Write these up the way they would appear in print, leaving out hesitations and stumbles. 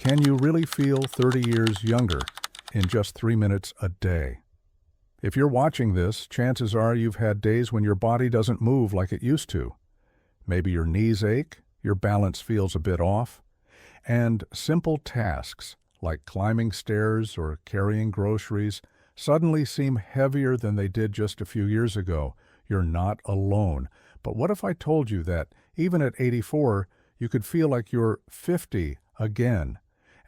Can you really feel 30 years younger in just 3 minutes a day? If you're watching this, chances are you've had days when your body doesn't move like it used to. Maybe your knees ache, your balance feels a bit off, and simple tasks like climbing stairs or carrying groceries suddenly seem heavier than they did just a few years ago. You're not alone. But what if I told you that, even at 84, you could feel like you're 50 again,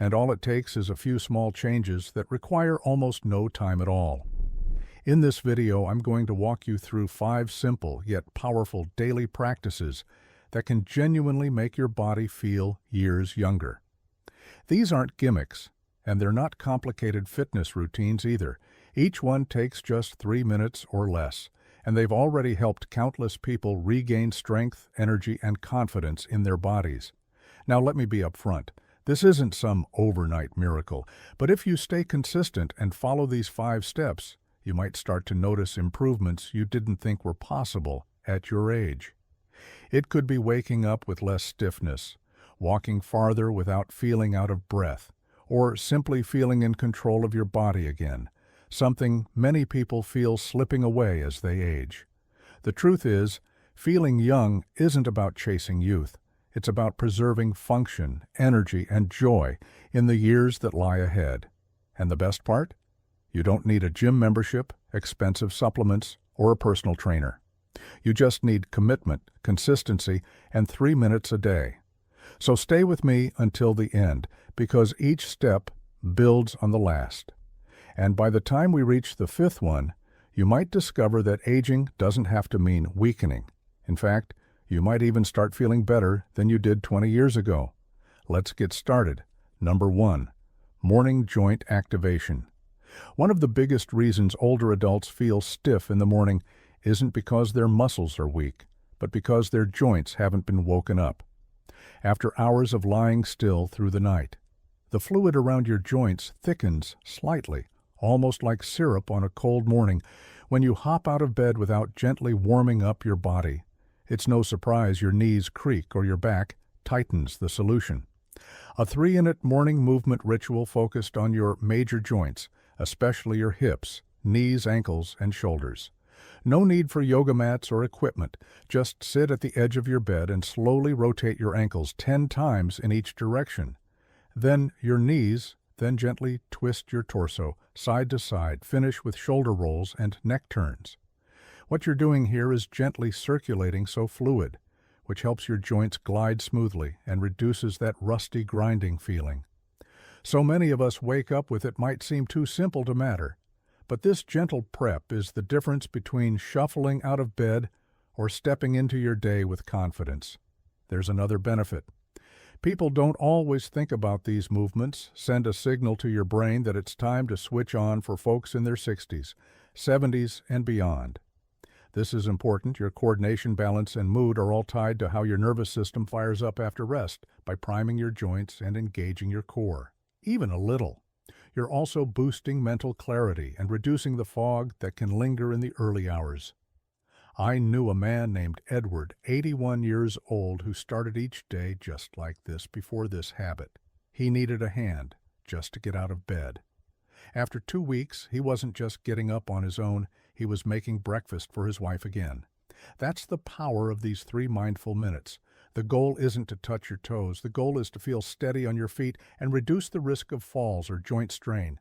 and all it takes is a few small changes that require almost no time at all? In this video, I'm going to walk you through 5 simple yet powerful daily practices that can genuinely make your body feel years younger. These aren't gimmicks, and they're not complicated fitness routines either. Each one takes just 3 minutes or less, and they've already helped countless people regain strength, energy, and confidence in their bodies. Now let me be upfront. This isn't some overnight miracle, but if you stay consistent and follow these 5 steps, you might start to notice improvements you didn't think were possible at your age. It could be waking up with less stiffness, walking farther without feeling out of breath, or simply feeling in control of your body again, something many people feel slipping away as they age. The truth is, feeling young isn't about chasing youth. It's about preserving function, energy, and joy in the years that lie ahead. And the best part? You don't need a gym membership, expensive supplements, or a personal trainer. You just need commitment, consistency, and 3 minutes a day. So stay with me until the end, because each step builds on the last. And by the time we reach the 5th one, you might discover that aging doesn't have to mean weakening. In fact, you might even start feeling better than you did 20 years ago. Let's get started. Number 1, morning joint activation. One of the biggest reasons older adults feel stiff in the morning isn't because their muscles are weak, but because their joints haven't been woken up. After hours of lying still through the night, the fluid around your joints thickens slightly, almost like syrup on a cold morning, when you hop out of bed without gently warming up your body. It's no surprise your knees creak or your back tightens the solution. A 3-minute morning movement ritual focused on your major joints, especially your hips, knees, ankles, and shoulders. No need for yoga mats or equipment. Just sit at the edge of your bed and slowly rotate your ankles 10 times in each direction. Then your knees, then gently twist your torso side to side. Finish with shoulder rolls and neck turns. What you're doing here is gently circulating fluid, which helps your joints glide smoothly and reduces that rusty grinding feeling. So many of us wake up with it might seem too simple to matter, but this gentle prep is the difference between shuffling out of bed or stepping into your day with confidence. There's another benefit. People don't always think about these movements. Send a signal to your brain that it's time to switch on for folks in their 60s, 70s, and beyond. This is important. Your coordination, balance, and mood are all tied to how your nervous system fires up after rest by priming your joints and engaging your core, even a little. You're also boosting mental clarity and reducing the fog that can linger in the early hours. I knew a man named Edward, 81 years old, who started each day just like this before this habit. He needed a hand just to get out of bed. After 2 weeks, he wasn't just getting up on his own, he was making breakfast for his wife again. That's the power of these 3 mindful minutes. The goal isn't to touch your toes. The goal is to feel steady on your feet and reduce the risk of falls or joint strain.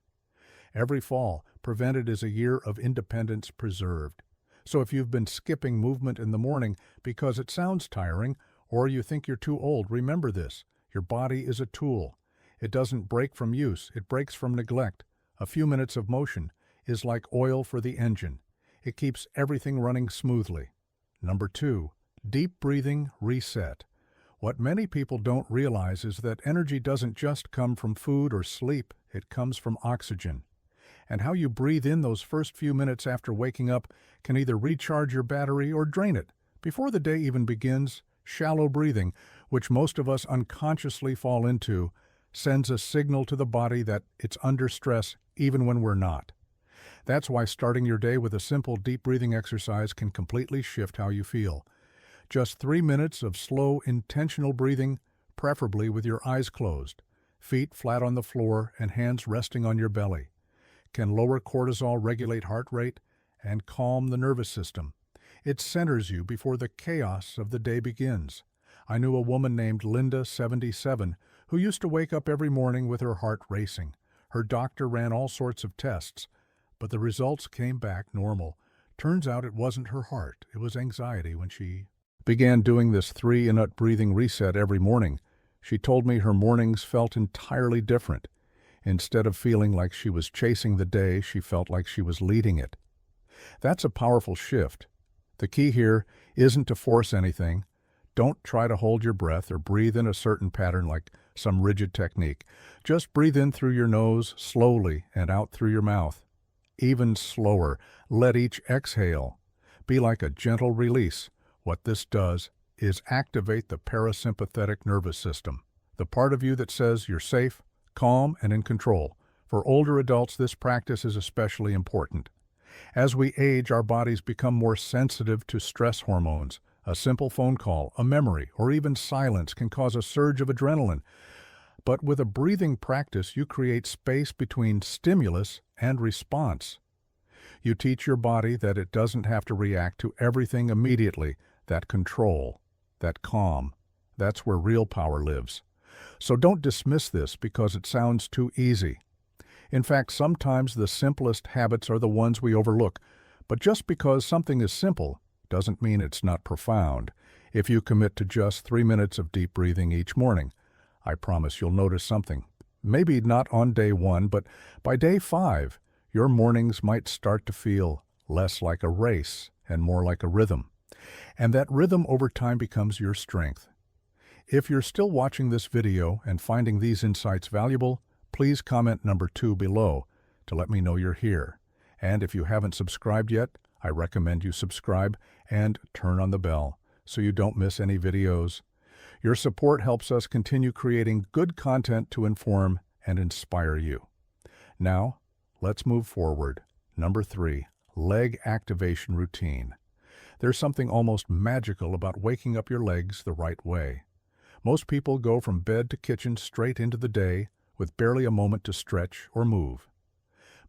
Every fall prevented is a year of independence preserved. So if you've been skipping movement in the morning because it sounds tiring or you think you're too old, remember this. Your body is a tool. It doesn't break from use. It breaks from neglect. A few minutes of motion is like oil for the engine. It keeps everything running smoothly. Number 2, deep breathing reset. What many people don't realize is that energy doesn't just come from food or sleep, it comes from oxygen. And how you breathe in those first few minutes after waking up can either recharge your battery or drain it. Before the day even begins, shallow breathing, which most of us unconsciously fall into, sends a signal to the body that it's under stress even when we're not. That's why starting your day with a simple deep breathing exercise can completely shift how you feel. Just 3 minutes of slow, intentional breathing, preferably with your eyes closed. feet flat on the floor and hands resting on your belly, can lower cortisol, regulate heart rate, and calm the nervous system. It centers you before the chaos of the day begins. I knew a woman named Linda, 77, who used to wake up every morning with her heart racing. Her doctor ran all sorts of tests, but the results came back normal. Turns out it wasn't her heart, it was anxiety. When she began doing this 3-minute breathing reset every morning, she told me her mornings felt entirely different. Instead of feeling like she was chasing the day, she felt like she was leading it. That's a powerful shift. The key here isn't to force anything. Don't try to hold your breath or breathe in a certain pattern like some rigid technique. Just breathe in through your nose slowly and out through your mouth. Even slower. Let each exhale be like a gentle release. What this does is activate the parasympathetic nervous system, the part of you that says you're safe, calm, and in control. For older adults, this practice is especially important. As we age, our bodies become more sensitive to stress hormones. A simple phone call, a memory, or even silence can cause a surge of adrenaline. But with a breathing practice, you create space between stimulus and response. You teach your body that it doesn't have to react to everything immediately. That control, that calm, that's where real power lives. So don't dismiss this because it sounds too easy. In fact, sometimes the simplest habits are the ones we overlook. But just because something is simple doesn't mean it's not profound. If you commit to just 3 minutes of deep breathing each morning, I promise you'll notice something. Maybe not on day 1, but by day 5, your mornings might start to feel less like a race and more like a rhythm. And that rhythm over time becomes your strength. If you're still watching this video and finding these insights valuable, please comment number 2 below to let me know you're here. And if you haven't subscribed yet, I recommend you subscribe and turn on the bell so you don't miss any videos. Your support helps us continue creating good content to inform and inspire you. Now, let's move forward. Number 3, leg activation routine. There's something almost magical about waking up your legs the right way. Most people go from bed to kitchen straight into the day with barely a moment to stretch or move.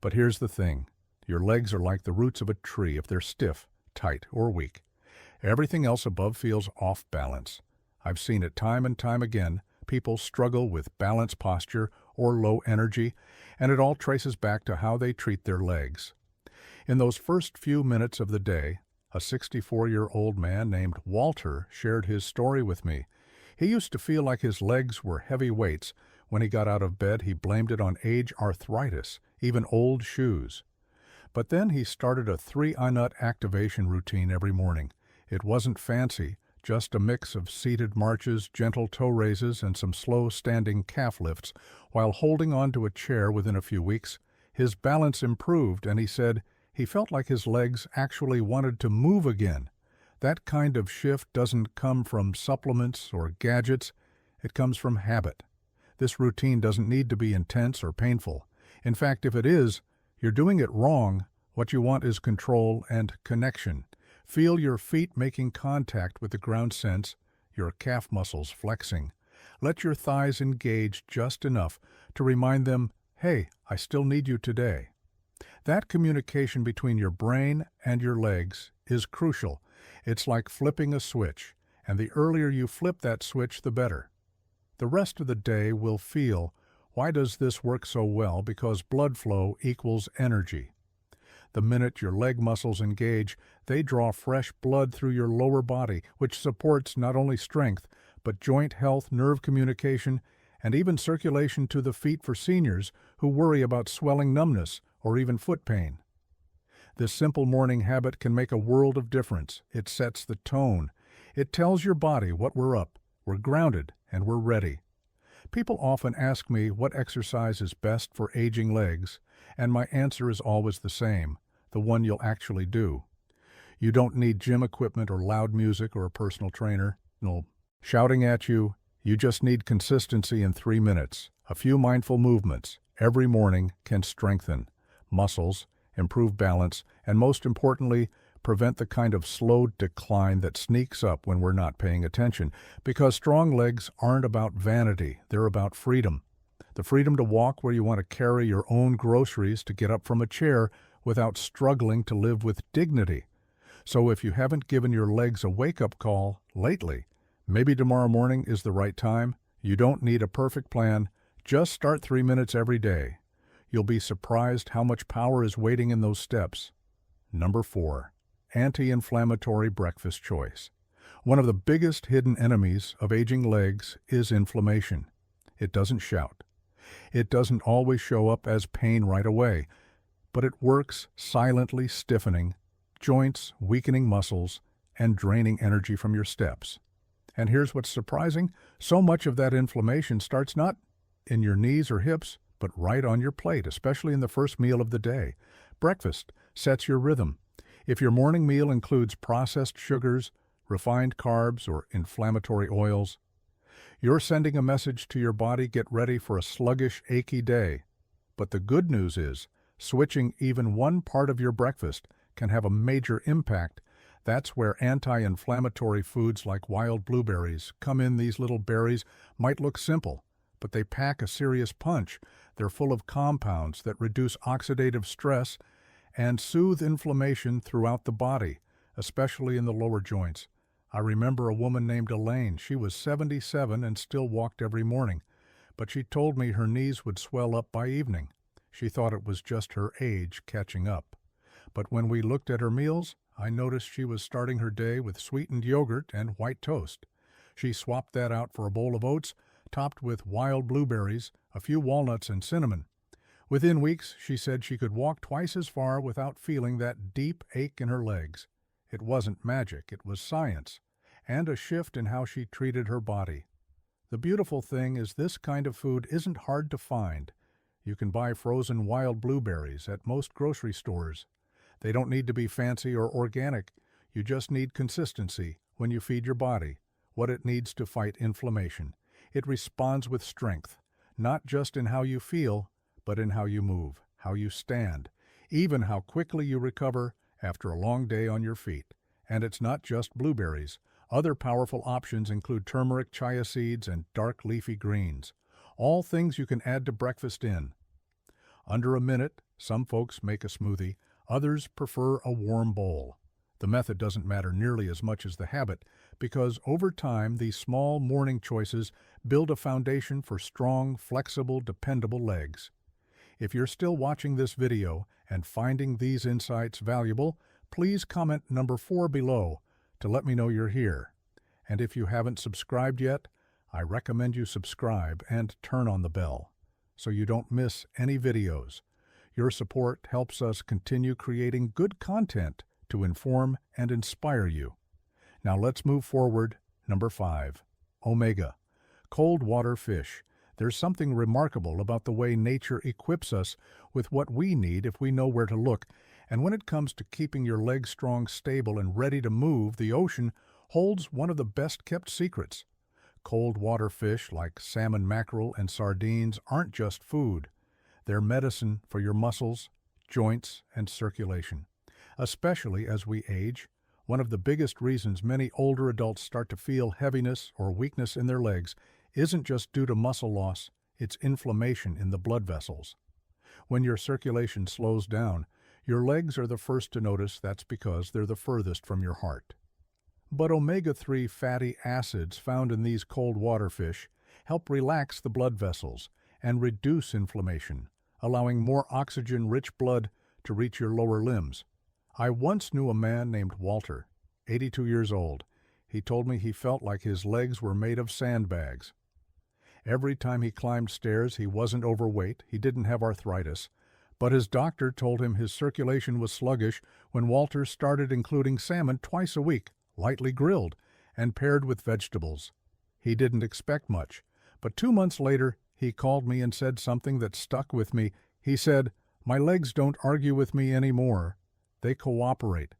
But here's the thing. Your legs are like the roots of a tree if they're stiff, tight, or weak. Everything else above feels off balance. I've seen it time and time again. People struggle with balance posture or low energy, and it all traces back to how they treat their legs. In those first few minutes of the day, a 64-year-old man named Walter shared his story with me. He used to feel like his legs were heavy weights. When he got out of bed, he blamed it on age, arthritis, even old shoes. But then he started a 3-minute activation routine every morning. It wasn't fancy, just a mix of seated marches, gentle toe raises, and some slow standing calf lifts. While holding on to a chair within a few weeks, his balance improved, and he said he felt like his legs actually wanted to move again. That kind of shift doesn't come from supplements or gadgets. It comes from habit. This routine doesn't need to be intense or painful. In fact, if it is, you're doing it wrong. What you want is control and connection. Feel your feet making contact with the ground, sense your calf muscles flexing. Let your thighs engage just enough to remind them, hey, I still need you today. That communication between your brain and your legs is crucial. It's like flipping a switch, and the earlier you flip that switch, the better. The rest of the day will feel, why does this work so well? Because blood flow equals energy. The minute your leg muscles engage, they draw fresh blood through your lower body, which supports not only strength, but joint health, nerve communication, and even circulation to the feet for seniors who worry about swelling, numbness, or even foot pain. This simple morning habit can make a world of difference. It sets the tone. It tells your body what we're up, we're grounded, and we're ready. People often ask me what exercise is best for aging legs, and my answer is always the same, the one you'll actually do. You don't need gym equipment or loud music or a personal trainer, no shouting at you. You just need consistency in 3 minutes. A few mindful movements every morning can strengthen muscles, improve balance, and most importantly, prevent the kind of slow decline that sneaks up when we're not paying attention. Because strong legs aren't about vanity, they're about freedom. The freedom to walk where you want to carry your own groceries, to get up from a chair without struggling to live with dignity. So if you haven't given your legs a wake-up call lately, maybe tomorrow morning is the right time. You don't need a perfect plan. Just start 3 minutes every day. You'll be surprised how much power is waiting in those steps. Number 4. Anti-inflammatory breakfast choice. One of the biggest hidden enemies of aging legs is inflammation. It doesn't shout. It doesn't always show up as pain right away, but it works silently stiffening joints, weakening muscles, and draining energy from your steps. And here's what's surprising. So much of that inflammation starts not in your knees or hips, but right on your plate, especially in the first meal of the day. Breakfast sets your rhythm. If your morning meal includes processed sugars, refined carbs, or inflammatory oils, you're sending a message to your body: get ready for a sluggish, achy day. But the good news is, switching even one part of your breakfast can have a major impact. That's where anti-inflammatory foods like wild blueberries come in. These little berries might look simple, but they pack a serious punch. They're full of compounds that reduce oxidative stress and soothe inflammation throughout the body, especially in the lower joints. I remember a woman named Elaine. She was 77 and still walked every morning, but she told me her knees would swell up by evening. She thought it was just her age catching up. But when we looked at her meals, I noticed she was starting her day with sweetened yogurt and white toast. She swapped that out for a bowl of oats, topped with wild blueberries, a few walnuts, and cinnamon. Within weeks, she said she could walk twice as far without feeling that deep ache in her legs. It wasn't magic, it was science, and a shift in how she treated her body. The beautiful thing is, this kind of food isn't hard to find. You can buy frozen wild blueberries at most grocery stores. They don't need to be fancy or organic. You just need consistency when you feed your body what it needs to fight inflammation. It responds with strength, not just in how you feel, but in how you move, how you stand, even how quickly you recover after a long day on your feet. And it's not just blueberries. Other powerful options include turmeric, chia seeds, and dark leafy greens. All things you can add to breakfast in under a minute. Some folks make a smoothie. Others prefer a warm bowl. The method doesn't matter nearly as much as the habit, because over time these small morning choices build a foundation for strong, flexible, dependable legs. If you're still watching this video and finding these insights valuable, please comment number 4 below to let me know you're here. And if you haven't subscribed yet, I recommend you subscribe and turn on the bell so you don't miss any videos. Your support helps us continue creating good content to inform and inspire you. Now let's move forward. Number 5. Omega. Cold water fish. There's something remarkable about the way nature equips us with what we need if we know where to look. And when it comes to keeping your legs strong, stable, and ready to move, the ocean holds one of the best-kept secrets. Cold water fish like salmon, mackerel, and sardines aren't just food. They're medicine for your muscles, joints, and circulation. Especially as we age, one of the biggest reasons many older adults start to feel heaviness or weakness in their legs isn't just due to muscle loss, it's inflammation in the blood vessels. When your circulation slows down, your legs are the first to notice. That's because they're the furthest from your heart. But omega-3 fatty acids found in these cold water fish help relax the blood vessels and reduce inflammation, allowing more oxygen-rich blood to reach your lower limbs. I once knew a man named Walter, 82 years old. He told me he felt like his legs were made of sandbags. Every time he climbed stairs, he wasn't overweight, he didn't have arthritis, but his doctor told him his circulation was sluggish when Walter started including salmon twice a week, lightly grilled, and paired with vegetables. He didn't expect much, but 2 months later, he called me and said something that stuck with me. He said, "My legs don't argue with me anymore. They cooperate."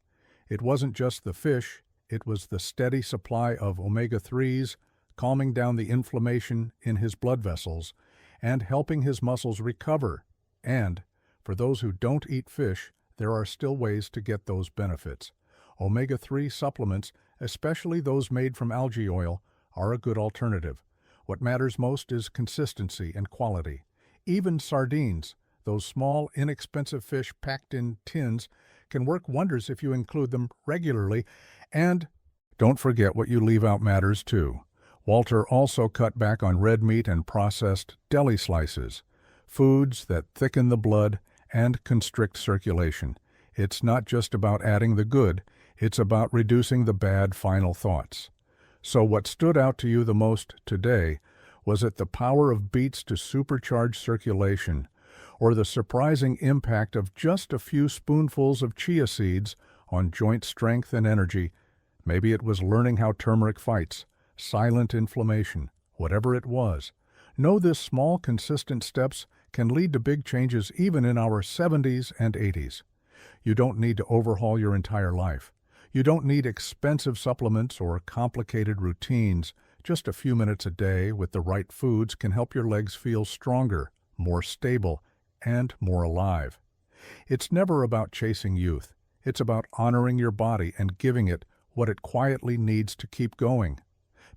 It wasn't just the fish, it was the steady supply of omega-3s, calming down the inflammation in his blood vessels and helping his muscles recover. And for those who don't eat fish, there are still ways to get those benefits. Omega-3 supplements, especially those made from algae oil, are a good alternative. What matters most is consistency and quality. Even sardines, those small, inexpensive fish packed in tins, can work wonders if you include them regularly. And don't forget what you leave out matters too. Walter also cut back on red meat and processed deli slices, foods that thicken the blood and constrict circulation. It's not just about adding the good, it's about reducing the bad final thoughts. So what stood out to you the most today? Was it the power of beets to supercharge circulation, or the surprising impact of just a few spoonfuls of chia seeds on joint strength and energy? Maybe it was learning how turmeric fights silent inflammation. Whatever it was, know this small, consistent steps can lead to big changes even in our 70s and 80s. You don't need to overhaul your entire life. You don't need expensive supplements or complicated routines. Just a few minutes a day with the right foods can help your legs feel stronger, more stable, and more alive. It's never about chasing youth. It's about honoring your body and giving it what it quietly needs to keep going.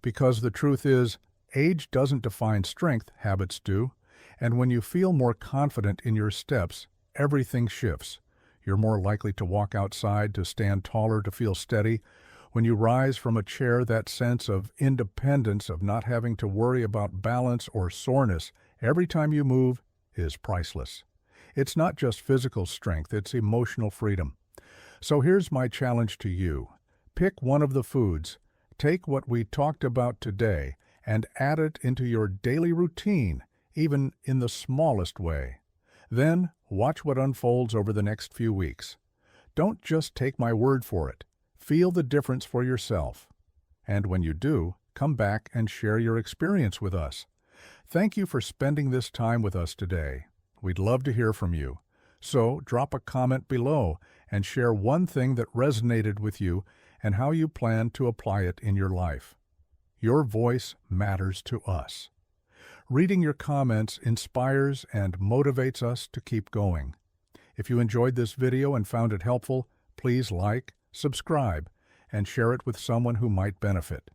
Because the truth is, age doesn't define strength, habits do. And when you feel more confident in your steps, everything shifts. You're more likely to walk outside, to stand taller, to feel steady. When you rise from a chair, that sense of independence, of not having to worry about balance or soreness every time you move, is priceless. It's not just physical strength, it's emotional freedom. So here's my challenge to you. Pick one of the foods, take what we talked about today, and add it into your daily routine, even in the smallest way. Then, watch what unfolds over the next few weeks. Don't just take my word for it. Feel the difference for yourself. And when you do, come back and share your experience with us. Thank you for spending this time with us today. We'd love to hear from you. So, drop a comment below and share one thing that resonated with you and how you plan to apply it in your life. Your voice matters to us. Reading your comments inspires and motivates us to keep going. If you enjoyed this video and found it helpful, please like, subscribe, and share it with someone who might benefit.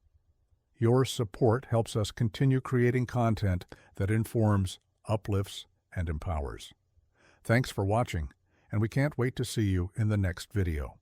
Your support helps us continue creating content that informs, uplifts, and empowers. Thanks for watching, and we can't wait to see you in the next video.